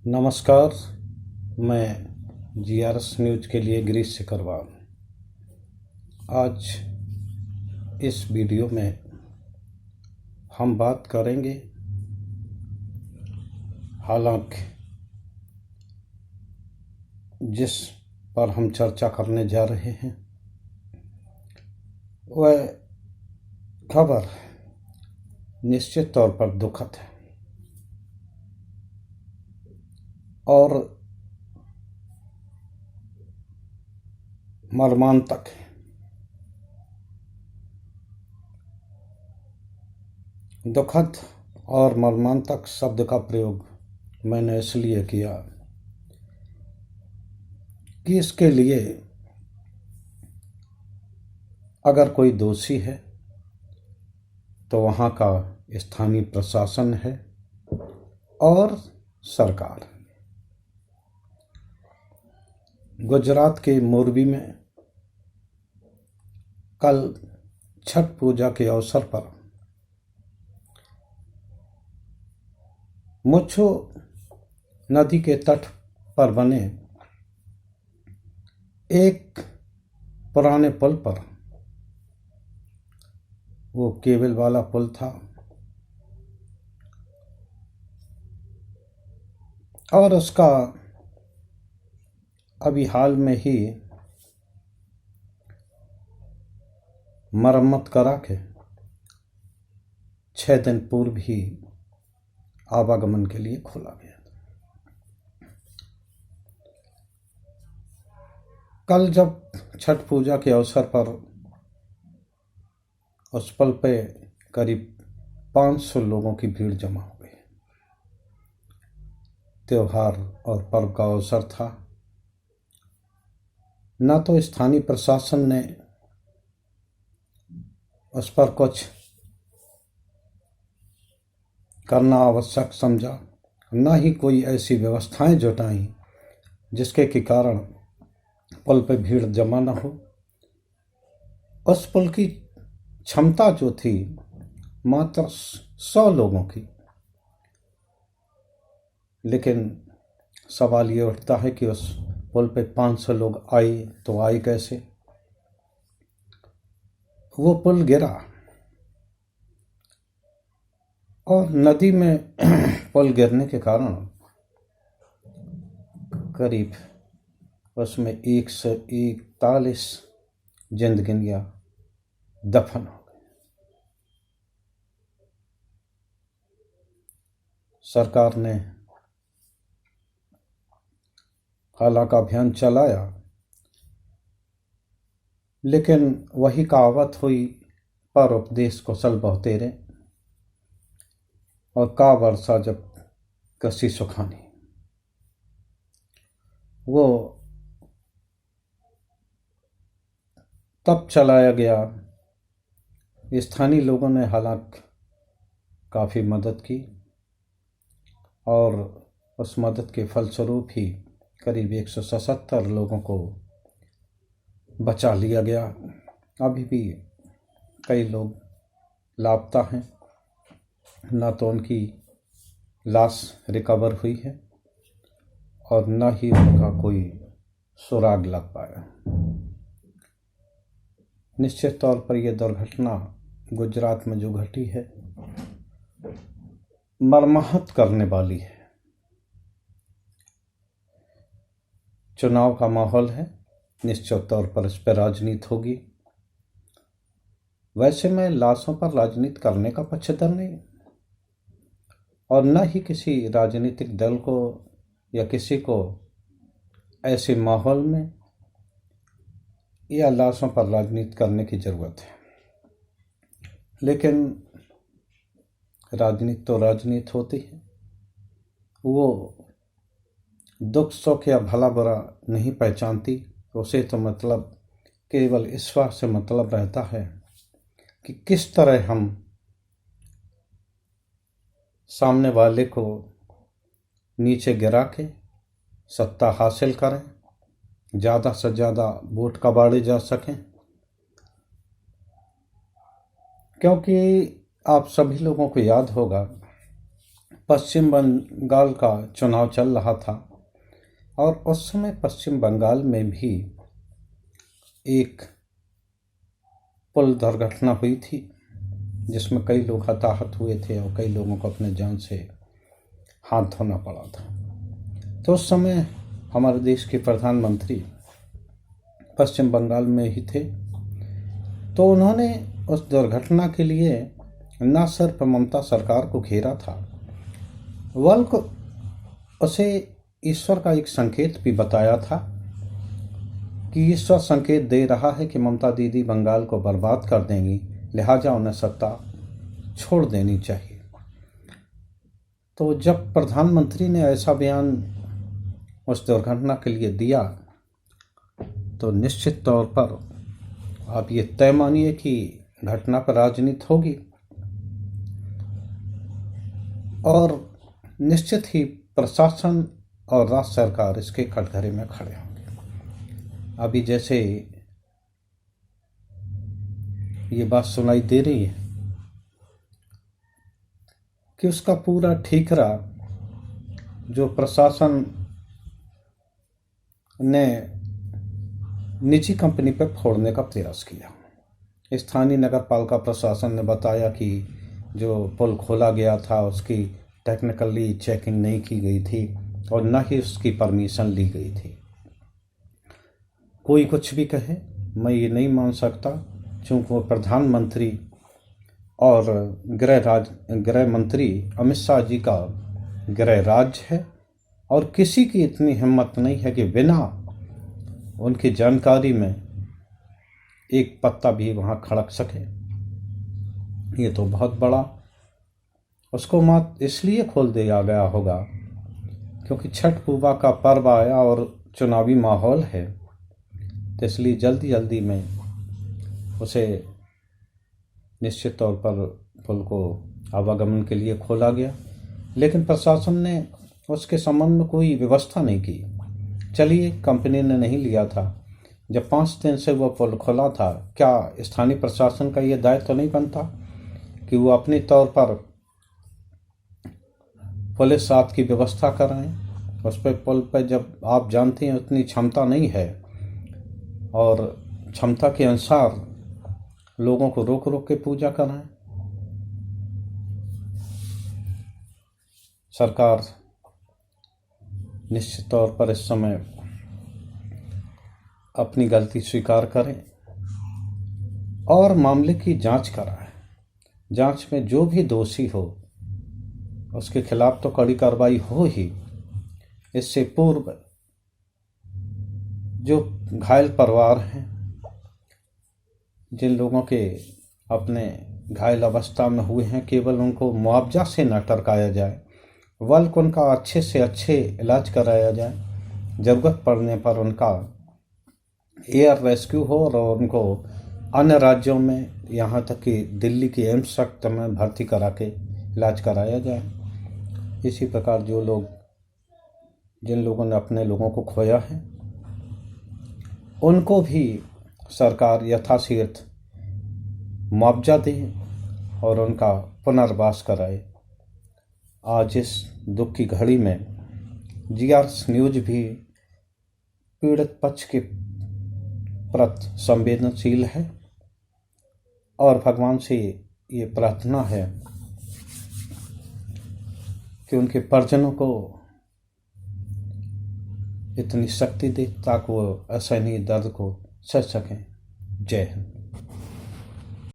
नमस्कार। मैं GRS news के लिए गिरीश सिकरवार। आज इस वीडियो में हम बात करेंगे, हालांकि जिस पर हम चर्चा करने जा रहे हैं वह खबर निश्चित तौर पर दुखद है और मर्मांतक है। दुखद और मर्मांतक शब्द का प्रयोग मैंने इसलिए किया कि इसके लिए अगर कोई दोषी है तो वहाँ का स्थानीय प्रशासन है और सरकार। गुजरात के मोरबी में कल छठ पूजा के अवसर पर मुच्छो नदी के तट पर बने एक पुराने पुल पर, वो केबल वाला पुल था और उसका अभी हाल में ही मरम्मत करा के 6 दिन पूर्व ही आवागमन के लिए खोला गया। कल जब छठ पूजा के अवसर पर उस पुल पे करीब 500 लोगों की भीड़ जमा हो गई। त्योहार और पर्व का अवसर था। न तो स्थानीय प्रशासन ने उस पर कुछ करना आवश्यक समझा, न ही कोई ऐसी व्यवस्थाएं जुटाई जिसके के कारण पुल पे भीड़ जमा न हो। उस पुल की क्षमता जो थी मात्र 100 लोगों की, लेकिन सवाल ये उठता है कि उस पुल पे 500 लोग आए तो आए कैसे। वो पुल गिरा और नदी में पुल गिरने के कारण करीब उसमें 141 जिंदगियां दफन हो गई। सरकार ने हालांकि अभियान चलाया, लेकिन वही कहावत हुई, पर उपदेश कुशल बहुतेरे और का वर्षा जब कृषि सुखानी। वो तब चलाया गया। स्थानीय लोगों ने हालांकि काफ़ी मदद की और उस मदद के फलस्वरूप ही करीब 177 लोगों को बचा लिया गया। अभी भी कई लोग लापता हैं, न तो उनकी लाश रिकवर हुई है और न ही उनका कोई सुराग लग पाया। निश्चित तौर पर यह दुर्घटना गुजरात में जो घटी है मर्माहत करने वाली है। चुनाव का माहौल है, निश्चित तौर पर इस पर राजनीति होगी। वैसे मैं लाशों पर राजनीति करने का पक्षधर नहीं और न ही किसी राजनीतिक दल को या किसी को ऐसे माहौल में या लाशों पर राजनीति करने की जरूरत है। लेकिन राजनीति तो राजनीति होती है, वो दुख सुख या भला बुरा नहीं पहचानती। उसे तो मतलब केवल इस बात से मतलब रहता है कि किस तरह हम सामने वाले को नीचे गिरा के सत्ता हासिल करें, ज़्यादा से ज़्यादा वोट कबाड़े जा सकें। क्योंकि आप सभी लोगों को याद होगा पश्चिम बंगाल का चुनाव चल रहा था और उस समय पश्चिम बंगाल में भी एक पुल दुर्घटना हुई थी जिसमें कई लोग हताहत हुए थे और कई लोगों को अपने जान से हाथ धोना पड़ा था। तो उस समय हमारे देश के प्रधानमंत्री पश्चिम बंगाल में ही थे। तो उन्होंने उस दुर्घटना के लिए न सिर्फ ममता सरकार को घेरा था बल्कि उसे ईश्वर का एक संकेत भी बताया था कि ईश्वर संकेत दे रहा है कि ममता दीदी बंगाल को बर्बाद कर देंगी, लिहाजा उन्हें सत्ता छोड़ देनी चाहिए। तो जब प्रधानमंत्री ने ऐसा बयान उस दुर्घटना के लिए दिया तो निश्चित तौर पर आप ये तय मानिए कि घटना पर राजनीति होगी और निश्चित ही प्रशासन और राज्य सरकार इसके कटघरे में खड़े होंगे। अभी जैसे ये बात सुनाई दे रही है कि उसका पूरा ठीकरा जो प्रशासन ने निजी कंपनी पर फोड़ने का प्रयास किया। स्थानीय नगर पालिका प्रशासन ने बताया कि जो पुल खोला गया था उसकी टेक्निकली चेकिंग नहीं की गई थी और न ही उसकी परमिशन ली गई थी। कोई कुछ भी कहे, मैं ये नहीं मान सकता, चूँकि वो प्रधानमंत्री और गृह मंत्री अमित शाह जी का गृह राज्य है और किसी की इतनी हिम्मत नहीं है कि बिना उनकी जानकारी में एक पत्ता भी वहाँ खड़क सके। ये तो बहुत बड़ा उसको मात्र इसलिए खोल दिया गया होगा क्योंकि छठ पूजा का पर्व आया और चुनावी माहौल है, तो इसलिए जल्दी जल्दी में उसे निश्चित तौर पर पुल को आवागमन के लिए खोला गया। लेकिन प्रशासन ने उसके संबंध में कोई व्यवस्था नहीं की। चलिए, कंपनी ने नहीं लिया था, जब 5 दिन से वो पुल खुला था, क्या स्थानीय प्रशासन का ये दायित्व तो नहीं बनता कि वो अपने तौर पर पुलिस साथ की व्यवस्था कराएं? उस पर पुल पर जब आप जानते हैं उतनी क्षमता नहीं है और क्षमता के अनुसार लोगों को रोक रोक के पूजा कराएं। सरकार निश्चित तौर पर इस समय अपनी गलती स्वीकार करें और मामले की जांच कराएं। जांच में जो भी दोषी हो उसके खिलाफ तो कड़ी कार्रवाई हो ही। इससे पूर्व जो घायल परिवार हैं, जिन लोगों के अपने घायल अवस्था में हुए हैं, केवल उनको मुआवजा से न टरकाया जाए बल्कि उनका अच्छे से अच्छे इलाज कराया जाए। ज़रूरत पड़ने पर उनका एयर रेस्क्यू हो और उनको अन्य राज्यों में, यहाँ तक कि दिल्ली के एम्स तक में भर्ती करा के इलाज कराया जाए। इसी प्रकार जिन लोगों ने अपने लोगों को खोया है उनको भी सरकार यथाशीघ्र मुआवजा दे और उनका पुनर्वास कराए। आज इस दुख की घड़ी में जीआरएस न्यूज भी पीड़ित पक्ष के प्रति संवेदनशील है और भगवान से ये प्रार्थना है कि उनके परिजनों को इतनी शक्ति दे ताकि वो असहनीय दर्द को सह सकें। जय हिंद।